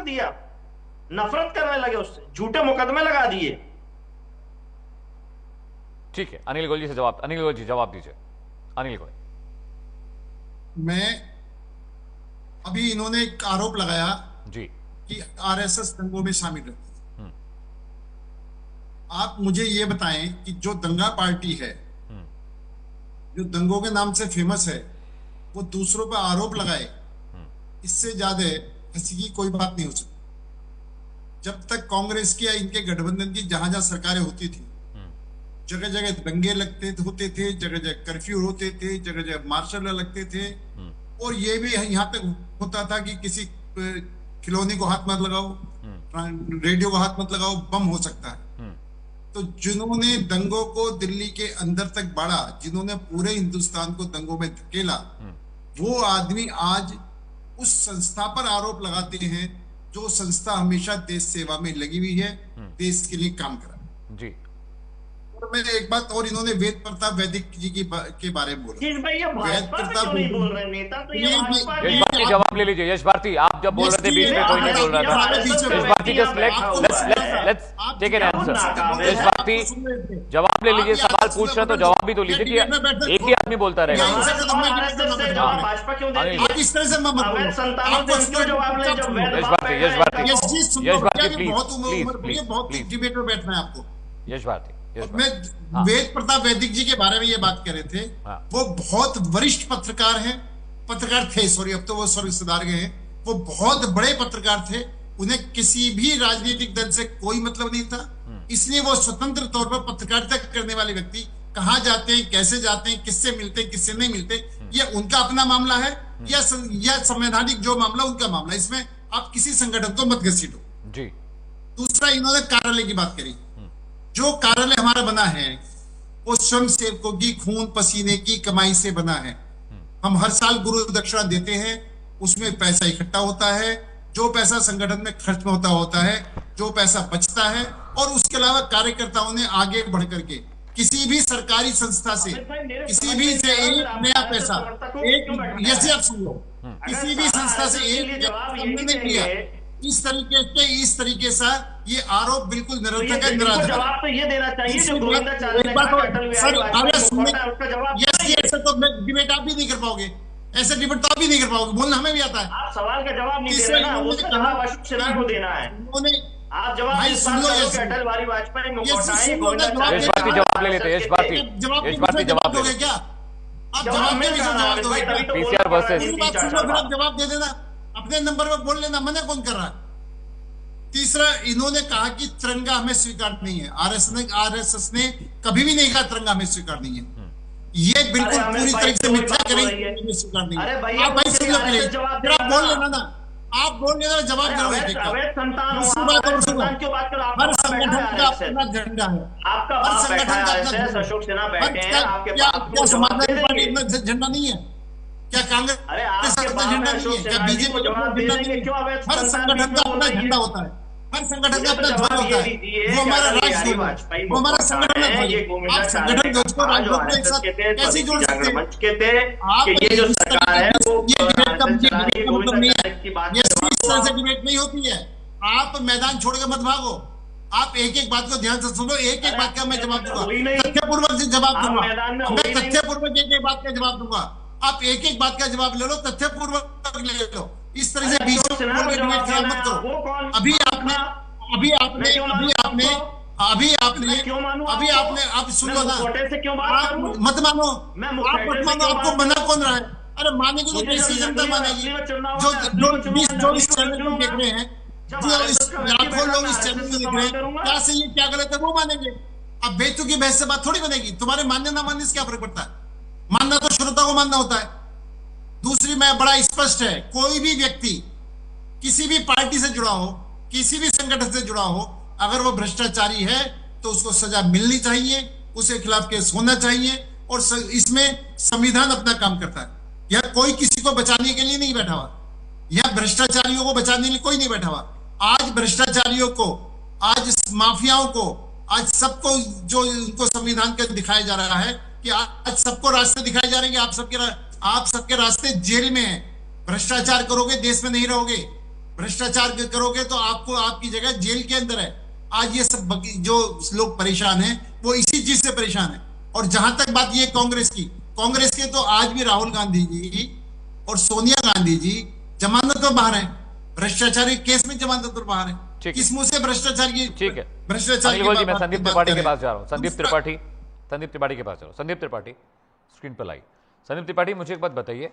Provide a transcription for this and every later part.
दिया, नफरत करने लगे उससे, झूठे मुकदमे लगा दिए। ठीक है, अनिल गोयल जी से जवाब, अनिल गोयल जी जवाब दीजिए। अनिल गोयल, मैं अभी इन्होंने एक आरोप लगाया जी कि आरएसएस दंगों में शामिल रहती है। आप मुझे ये बताएं कि जो दंगा पार्टी है, जो दंगों के नाम से फेमस है, वो दूसरों पर आरोप लगाए, इससे ज्यादा हंसी की कोई बात नहीं हो सकती। जब तक कांग्रेस की या इनके गठबंधन की जहां जहां सरकारें होती थी, जगह जगह दंगे होते थे, जगह जगह कर्फ्यू होते थे, जगह जगह मार्शल लगते थे, और ये भी यहाँ तक होता था कि किसी खिलौने को हाथ मत लगाओ, रेडियो को हाथ मत लगाओ, बम हो सकता है। तो जिन्होंने दंगों को दिल्ली के अंदर तक बढ़ा, जिन्होंने पूरे हिंदुस्तान को दंगों में धकेला, वो आदमी आज उस संस्था पर आरोप लगाते हैं जो संस्था हमेशा देश सेवा में लगी हुई है, देश के लिए काम करा। जी, और मैं एक बात और, इन्होंने वेद प्रताप वैदिक जी के बारे में बोला। वेद प्रताप नहीं बोल रहे नेता, तो ये यश भारती जवाब ले लीजिए। यश भारती, आप जब बोल रहे थे बीच में कोई नहीं बोल रहा था। Yash Bharti, just let's take an answer. Yash Bharti जवाब ले लीजिए, सवाल पूछ रहे तो जवाब भी तो लीजिए कि एक ही आदमी बोलता रहेगा। भाजपा क्यों दे रही है? इस तरह से अवैध संतानों से क्यों जवाब ले जब वैध यश भारती, यश भारती, यश भारती, प्लीज बहुत डिबेट में बैठना है आपको। यश भारती, मैं वेद प्रताप वैदिक जी के बारे में ये बात कर रहे थे। वो बहुत वरिष्ठ पत्रकार हैं, पत्रकार थे, सॉरी अब तो वो स्वर्ग सुधार गए हैं। वो बहुत बड़े पत्रकार थे, उन्हें किसी भी राजनीतिक दल से कोई मतलब नहीं था, इसलिए वो स्वतंत्र तौर पर पत्रकारिता करने वाले व्यक्ति कहाँ जाते हैं, कैसे जाते हैं, किससे मिलते हैं, किससे नहीं मिलते, ये उनका अपना मामला है, या संवैधानिक जो मामला उनका मामला, इसमें आप किसी संगठन को मत घसीटो। जी। दूसरा, इन्होंने कार्यालय की बात करी। जो कार्यालय हमारा बना है वो स्वयं सेवकों की खून पसीने की कमाई से बना है। हम हर साल गुरु दक्षिणा देते हैं, उसमें पैसा इकट्ठा होता है, जो पैसा संगठन में खर्च में होता है, जो पैसा बचता है, और उसके अलावा कार्यकर्ताओं ने आगे बढ़ करके किसी भी सरकारी संस्था से किसी भी से एक नया पैसा, एक जैसे आप सुन लो, किसी भी संस्था से एक नहीं किया। इस तरीके से ये आरोप बिल्कुल निरर्थक है, निराधार। जवाब तो ये देना चाहिए जो गोविंदाचार्य ने कहा अटल बिहारी वाजपेयी को, उसका जवाब ऐसे तो डिबेट आप भी नहीं कर पाओगे, ऐसे डिबेट तो आप भी नहीं कर पाओगे, बोलना हमें भी आता है। आप सवाल का जवाब नहीं दे रहे ना, उसका जवाब अशोक सिन्हा को देना है। आप जवाब इस बात का दो कि अटल बिहारी वाजपेयी को हटाएं, गोविंदाचार्य यश भारती जवाब ले लेते हैं। यश भारती जवाब दोगे क्या? आप जवाब में भी जवाब दोगे, पीसीआर वर्सेस जवाब दे देना, अपने नंबर पर बोल लेना, मना कौन कर रहा है? तीसरा, इन्होंने कहा कि तिरंगा हमें स्वीकार नहीं है। आरएसएस ने कभी भी नहीं कहा तिरंगा हमें स्वीकार नहीं है। ये बिल्कुल पूरी तरीके से मिथ्या करेंगे, स्वीकार नहीं है। आप भाई सुन लो पहले, फिर आप बोल लेना ना, आप बोल लेना, जवाब दे रहे हो। हर संगठन का अपना झंडा है, हर संगठन का अपना अशोक सिन्हा बैठे हैं आपके पास, क्या समाजवादी पार्टी अपना झंडा नहीं है? क्या कांग्रेस का अपना झंडा नहीं है? क्या बीजेपी का अपना झंडा नहीं है? हर संगठन का अपना झंडा होता है, हर संगठन का अपना ध्वज होता है। वो हमारा राजध्वज, वो हमारा संगठन है। आप संगठन ध्वज को राजध्वज के साथ कैसे जोड़ सकते हैं? आप ये जो सरकार है वो इस तरह से डिबेट नहीं होती है। आप मैदान छोड़कर मत भागो, आप एक एक बात को ध्यान से सुनो, एक एक बात का मैं जवाब दूंगा, तथ्यपूर्वक से जवाब दूंगा, मैं तथ्यपूर्वक एक एक बात का जवाब दूंगा। आप एक एक बात का जवाब ले लो, तथ्यपूर्वक ले लो। इस तरह से बीच में डिबेट खराब मत करो। अभी आपने आप सुन लो ना, मत मानो, आपको मना कौन रहा है? अरे मानेगी तो कैसी जनता मानेगी? जो इस चैनल को देख रहे हैं, जो लाखों लोग इस चैनल को देख रहे हैं, क्या सही है क्या गलत है वो मानेंगे। अब बेतुकी बहस से बात थोड़ी बनेगी। तुम्हारे मानने ना मानने से क्या फर्क पड़ता है? मानना तो श्रोता को मानना होता है। दूसरी, मैं बड़ा स्पष्ट है, कोई भी व्यक्ति किसी भी पार्टी से जुड़ा हो, किसी भी संगठन से जुड़ा हो, अगर वो भ्रष्टाचारी है तो उसको सजा मिलनी चाहिए, उसके खिलाफ केस होना चाहिए, और इसमें संविधान अपना काम करता है। यह कोई किसी को बचाने के लिए नहीं बैठा हुआ, यह भ्रष्टाचारियों को बचाने के लिए कोई नहीं बैठा हुआ। आज भ्रष्टाचारियों को, आज माफियाओं को, आज सबको जो उनको संविधान का दिखाया जा रहा है कि आज सबको रास्ते दिखाए जा रहे हैं। आप सबके रास्ते जेल में है। भ्रष्टाचार करोगे देश में नहीं रहोगे, भ्रष्टाचार करोगे तो आपको आपकी जगह जेल के अंदर है। आज ये सब जो लोग परेशान हैं वो इसी चीज से परेशान है। और जहां तक बात ये कांग्रेस के तो आज भी राहुल गांधी जी और सोनिया गांधी जी जमानत पर बाहर है, भ्रष्टाचारी केस में जमानत पर बाहर है। किस मुंह से भ्रष्टाचार की? ठीक है, भ्रष्टाचार जी मैं संदीप त्रिपाठी के पास जा रहा हूँ। संदीप त्रिपाठी के पास जा रहा हूँ। संदीप त्रिपाठी स्क्रीन पर लाइए। संदीप त्रिपाठी, मुझे एक बात बताइए,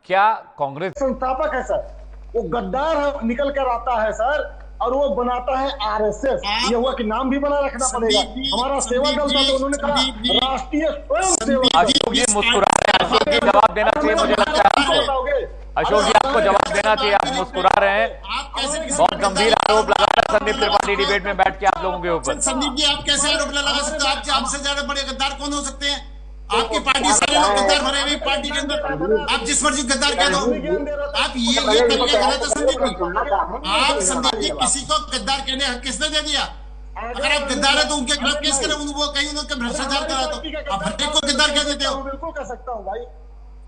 क्या कांग्रेस संस्थापक है सर, वो गद्दार निकल कर आता है सर, और वो बनाता है आरएसएस। ये हुआ कि नाम भी बना रखना पड़ेगा। हमारा सेवा दल था तो उन्होंने कहा राष्ट्रीय स्वयं सेवक। अशोक जी मुस्कुरा रहे हैं, अशोक जी जवाब देना चाहिए, मुझे लगता है अशोक जी आपको जवाब देना चाहिए, आप मुस्कुरा रहे हैं। बहुत गंभीर आरोप लगा रहे हैं संदीप त्रिपाठी डिबेट में बैठ के आप लोगों के ऊपर। संदीप जी, आप कैसे आरोप लगा सकते हो? आपसे ज्यादा बड़े गद्दार कौन हो सकते हैं? आपकी पार्टी सारे लोग गद्दार भरे हुए पार्टी के अंदर, आप जिस मर्जी गद्दार कह दो। आप ये तरीका गलत है संदीप जी। आप संदीप जी, किसी को गद्दार कहने हक किसने दे दिया? अगर आप गद्दार है तो उनके खिलाफ केस करें, वो कहीं उनका भ्रष्टाचार करा दो। आप हर एक को गद्दार कह देते हो। बिल्कुल कह सकता हूँ भाई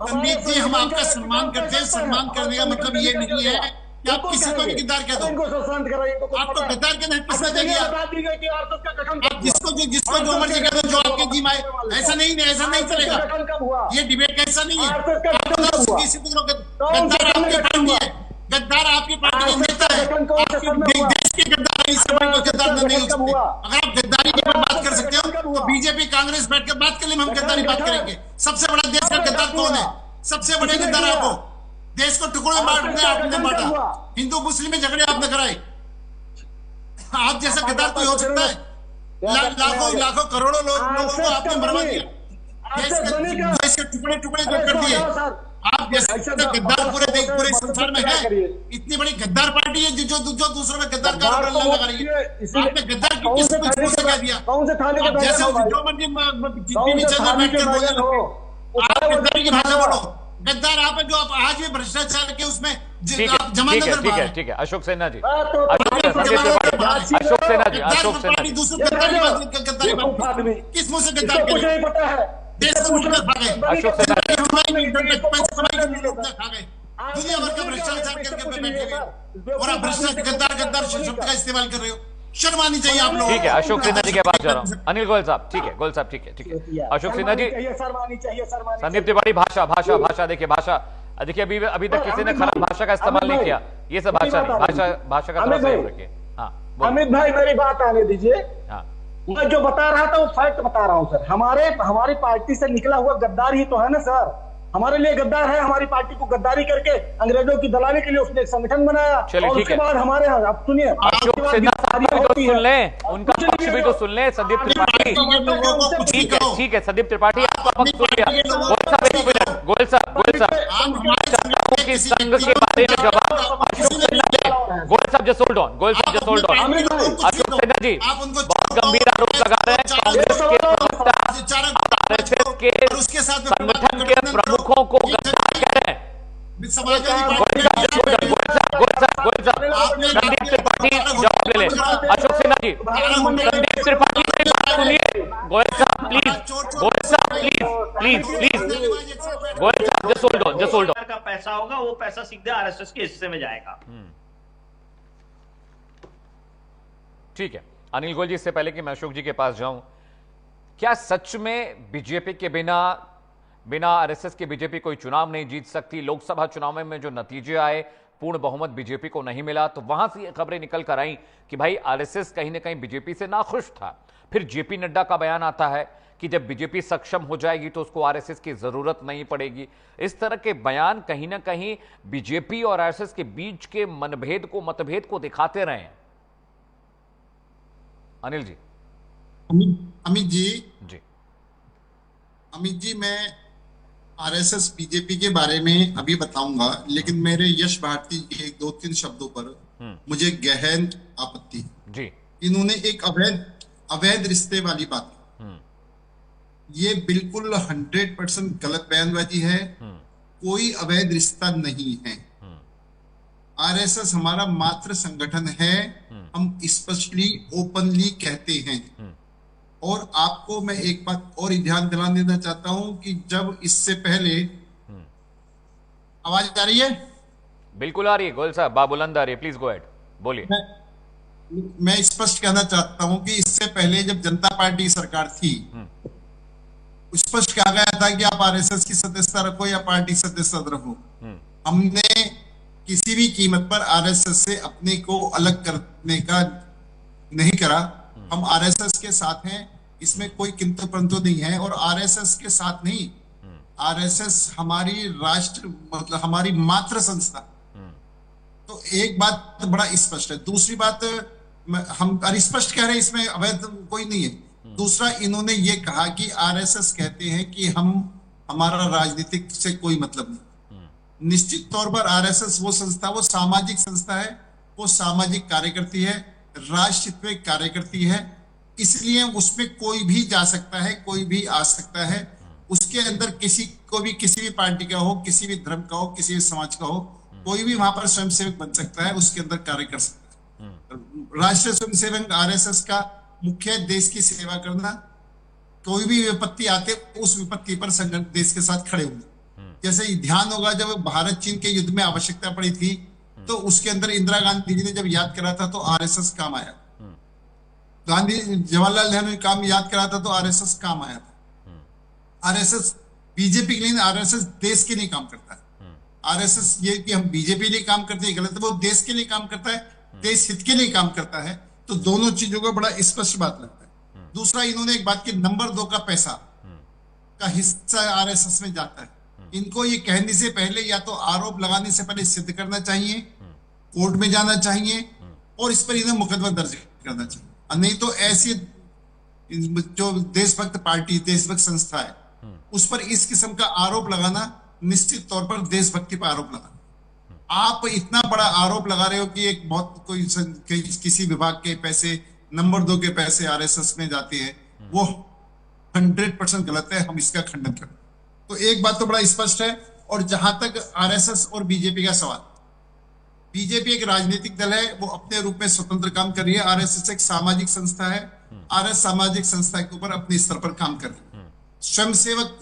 संदीप जी, हम आपका सम्मान करते हैं। सम्मान करने का मतलब ये नहीं है कि आप किसी को भी गद्दार कह दो। आपको गद्दार कहने किसने दे दिया? आप जिसको जो मर्जी कह दो, जो आपके जी माए। ऐसा नहीं चलेगा। ये डिबेट का ऐसा नहीं है। गद्दार आपकी पार्टी है, गद्दार आपकी पार्टी के नेता है, देश के गद्दार इस समय को गद्दार नहीं हो सकते। अगर आप गद्दारी की बात कर सकते हो तो बीजेपी कांग्रेस बैठ कर बात कर ले, हम गद्दारी बात करेंगे। सबसे बड़ा देश का गद्दार कौन है? सबसे बड़े गद्दार आपको देश को टुकड़ों में आपने बांटा, हिंदू मुस्लिम में झगड़े आपने कराए। आप जैसा गद्दार कोई हो सकता है? लाखों करोड़ों लोगों को आपने मरवा दिया, देश के टुकड़े टुकड़े कर दिए। आप जैसे गद्दार पूरे संसार में है। इतनी बड़ी गद्दार पार्टी है जो दूसरों में गद्दार का आरोप लगा रही है। आपने गद्दार की किस को कह दिया? जैसे जो मर्जी टीवी चैनल बैठ कर बोल रहे हो, आप गद्दारी की भाषा बोलो। गद्दार आप है जो आप आज भी भ्रष्टाचार के उसमें जमानत। ठीक है अशोक सिन्हा जी, किस मुंह से गद्दार देश को अशोक सिन्हा दुनिया भर का भ्रष्टाचार करके बैठे हुए और आप भ्रष्टाचार गद्दार शब्द का इस्तेमाल कर रहे हो। शर्म आनी चाहिए आप लोग। ठीक है, अशोक सिन्हा जी के पास जा रहा हूँ। अनिल गोयल साहब, ठीक है, गोयल साहब, ठीक है। अशोक सिन्हा जी, संदीप त्रिपाठी, भाषा देखिए, अभी तक किसी ने खराब भाषा का इस्तेमाल नहीं किया। ये सब भाषा का थोड़ा सही रखिए। हाँ अमित भाई, मेरी बात आने दीजिए। हाँ, मैं जो बता रहा था वो फैक्ट बता रहा हूँ सर। हमारी पार्टी से निकला हुआ गद्दार ही तो है ना सर। हमारे लिए गद्दार है। हमारी पार्टी को गद्दारी करके अंग्रेजों की दलाली के लिए उसने एक संगठन बनाया। और उसके बाद हमारे यहाँ, अब सुनिए, सुन लें, उनका पक्ष भी तो सुन लें। संदीप त्रिपाठी, ठीक है संदीप त्रिपाठी, आपका पक्ष सुन लिया। गोयल साहब की संघ के बारे में जवाब अशोक सिन्हा जी। गोयल साहब just hold on, Ashok Sinha ji बहुत गंभीर आरोप लगा रहे हैं कांग्रेस के प्रवक्ता आरएसएस के संगठन के प्रमुखों को गद्दार कह रहे हैं। संदीप त्रिपाठी जवाब ले लें। अशोक सिन्हा जी, संदीप त्रिपाठी की बात सुनिए। गोयल साहब प्लीज, गोयल साहब जस्ट होल्ड ऑन। का पैसा होगा वो पैसा सीधे आरएसएस के हिस्से में जाएगा। ठीक है अनिल गोयल जी, इससे पहले कि मैं अशोक जी के पास जाऊं, क्या सच में बीजेपी के बिना आरएसएस के बीजेपी कोई चुनाव नहीं जीत सकती? लोकसभा चुनाव में जो नतीजे आए, पूर्ण बहुमत बीजेपी को नहीं मिला, तो वहां से ये खबरें निकल कर आई कि भाई आरएसएस कहीं ना कहीं बीजेपी से नाखुश था। फिर जेपी नड्डा का बयान आता है कि जब बीजेपी सक्षम हो जाएगी तो उसको आरएसएस की जरूरत नहीं पड़ेगी। इस तरह के बयान कहीं ना कहीं बीजेपी और आरएसएस के बीच के मतभेद को दिखाते रहे हैं। अनिल जी। अमित जी, मैं आरएसएस बीजेपी के बारे में अभी बताऊंगा, लेकिन मेरे यश भारती के 2-3 शब्दों पर मुझे गहन आपत्ति जी। इन्होंने एक अवैध रिश्ते वाली बात, ये बिल्कुल 100% गलत बयानबाजी है। कोई अवैध रिश्ता नहीं है। आरएसएस हमारा मात्र संगठन है, हम स्पष्टली ओपनली कहते हैं। और आपको मैं एक बात और ध्यान दिला देना चाहता हूं कि जब इससे पहले, आवाज आ रही है? बिल्कुल आ रही है गोयल साहब, बाबुलंद आ रही है, प्लीज गो अहेड, बोलिए। मैं स्पष्ट कहना चाहता हूं कि इससे पहले जब जनता पार्टी सरकार थी, स्पष्ट कहा गया था कि आप आरएसएस की सदस्यता रखो या पार्टी सदस्यता रखो। हमने किसी भी कीमत पर आरएसएस से अपने को अलग करने का नहीं करा। हम आरएसएस के साथ हैं, इसमें कोई किंतु परंतु नहीं है। और आरएसएस के साथ नहीं, आरएसएस हमारी राष्ट्र मतलब हमारी मातृ संस्था। तो एक बात बड़ा स्पष्ट है। दूसरी बात हम स्पष्ट कह रहे हैं, इसमें अवैध कोई नहीं है। दूसरा, इन्होंने ये कहा कि आरएसएस कहते हैं कि हमारा राजनीतिक से कोई मतलब नहीं। निश्चित तौर पर आरएसएस वो संस्था, वो सामाजिक संस्था है, वो सामाजिक कार्य करती है, राष्ट्रहित में कार्य करती है, इसलिए उसमें कोई भी जा सकता है, कोई भी आ सकता है। उसके अंदर किसी को भी, किसी भी पार्टी का हो, किसी भी धर्म का हो, किसी भी समाज का हो, कोई भी वहां पर स्वयंसेवक बन सकता है, उसके अंदर कार्य कर सकता है। राष्ट्रीय स्वयंसेवक आरएसएस का मुख्य देश की सेवा करना, कोई भी विपत्ति आते उस विपत्ति पर संगठन देश के साथ खड़े होंगे। जैसे ध्यान होगा, जब भारत चीन के युद्ध में आवश्यकता पड़ी थी तो उसके अंदर इंदिरा गांधी जी ने जब याद करा था तो आरएसएस काम आया। गांधी जवाहरलाल नेहरू ने काम याद करा था तो आरएसएस काम आया था। आरएसएस बीजेपी के लिए, आरएसएस देश के लिए काम करता है। आरएसएस ये कि हम बीजेपी के लिए काम करते हैं गलत है, वो देश के लिए काम करता है, देश हित के लिए काम करता है। तो दोनों चीजों का बड़ा स्पष्ट बात लगता है। दूसरा, इन्होंने एक बात की, नंबर 2 का पैसा का हिस्सा आरएसएस में जाता है। इनको ये कहने से पहले या तो आरोप लगाने से पहले सिद्ध करना चाहिए, कोर्ट में जाना चाहिए और इस पर इन्हें मुकदमा दर्ज करना चाहिए। नहीं तो ऐसी जो देशभक्त पार्टी, देशभक्त संस्था है, उस पर इस किस्म का आरोप लगाना निश्चित तौर पर देशभक्ति पर आरोप लगाना। आप इतना बड़ा आरोप लगा रहे हो कि एक बहुत कोई किसी विभाग के पैसे, नंबर 2 के पैसे आरएसएस में जाते हैं, वो 100% गलत है। हम इसका खंडन करते हैं। तो एक बात तो बड़ा स्पष्ट है। और जहां तक आरएसएस और बीजेपी का सवाल, बीजेपी एक राजनीतिक दल है, वो अपने रूप में स्वतंत्र काम कर रही है। आरएसएस एक सामाजिक संस्था है, आरएस सामाजिक संस्था के ऊपर अपने स्तर पर काम कर रही है। स्वयंसेवक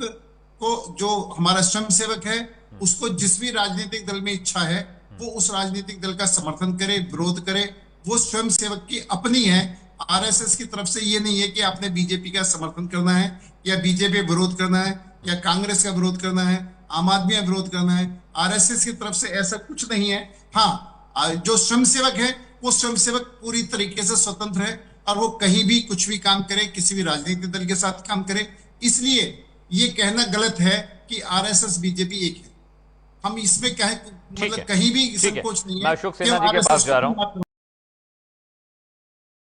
को, जो हमारा स्वयंसेवक है, उसको जिस भी राजनीतिक दल में इच्छा है वो उस राजनीतिक दल का समर्थन करे, विरोध करे, वो स्वयंसेवक की अपनी है। आरएसएस की तरफ से ये नहीं है कि आपने बीजेपी का समर्थन करना है या बीजेपी विरोध करना है या कांग्रेस का विरोध करना है, आम आदमी का विरोध करना है। आरएसएस की तरफ से ऐसा कुछ नहीं है। हाँ, जो स्वयंसेवक है वो स्वयंसेवक पूरी तरीके से स्वतंत्र है और वो कहीं भी कुछ भी काम करे, किसी भी राजनीतिक दल के साथ काम करे। इसलिए ये कहना गलत है कि आरएसएस बीजेपी एक है। हम इसमें मतलब कहीं भी संकोच नहीं है। मैं अशोक सिन्हा जी के पास जा रहा हूं।